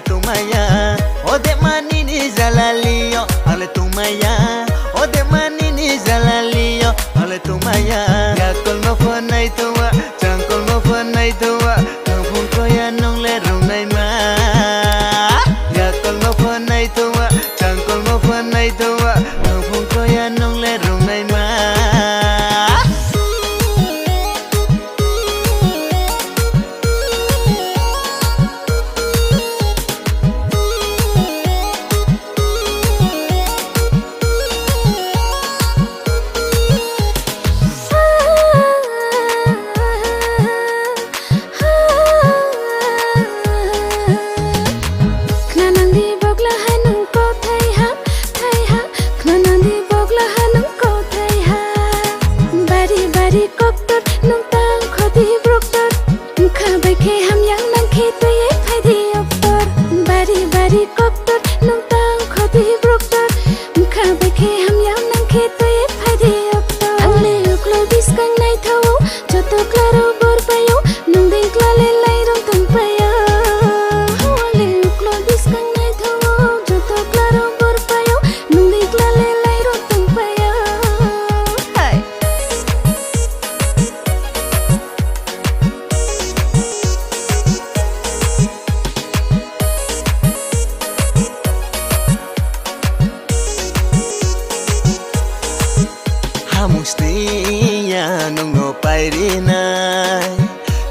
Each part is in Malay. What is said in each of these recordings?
tumaya o de manini zalalio ale tumaya o de manini zalalio ale tumaya ya kolmo fonai tuwa chang kolmo fonai tuwa kang phun koya nong le rong nai ma ya kolmo fonai tuwa chang kolmo fonai tuwa kang phun koya nong le rong nai ma Mustinya nunggu pairinai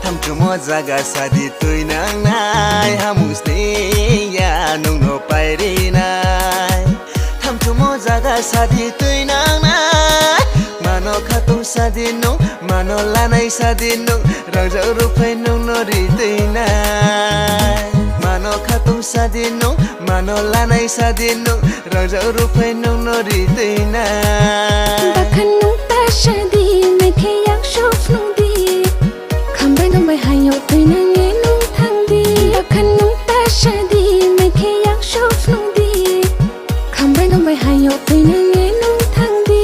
tham cuma jaga sadi tui nang nai mustinya nunggu pairinai tham cuma jaga sadi tui nang nai mano khatung sadi nung mano lanai sadi nung rajau rupai nung nori tui nai mano khatung sadi nung mano lanai sadi nung rajau rupai nung nori tui nai Shadi make yang shof nung di Kambay nung bay hayo tuy na nge nung thang di Bakhan nung ta shadi make yang shof nung di Kambay nung bay hayo tuy na nge nung thang di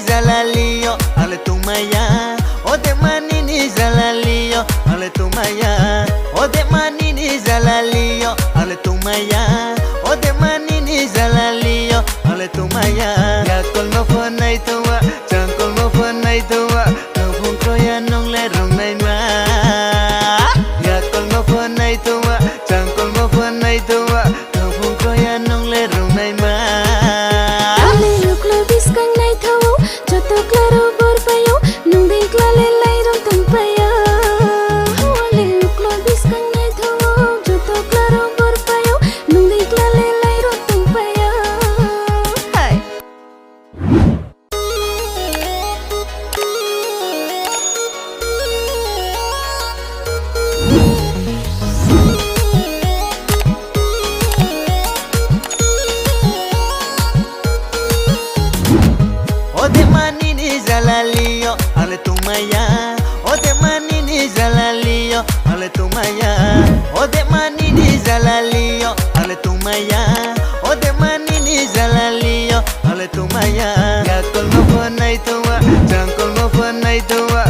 Zalalio ale tumaya o de manini zalalio ale tumaya o de manini zalalio ale tumaya o de manini zalalio ale tumaya ya kolmo fonai tuwa chang kolmo fonai tuwa kang phun koya nong le rong nai ma ya kolmo fonai tuwa chang kolmo fonai tuwa kang phun koya nong le rong nai ma Joto claro borbayo nung ding klale lai rong tumpayo Wale uklo biskang nai thawo joto claro borbayo nung ding klale lai rong tumpayo Hai o de manini zalalio ale tumaya o de manini zalalio ale tumaya o de manini zalalio ale tumaya o de manini zalalio ale tumaya ya kolmo fonai tuwa chang kolmo fonai tuwa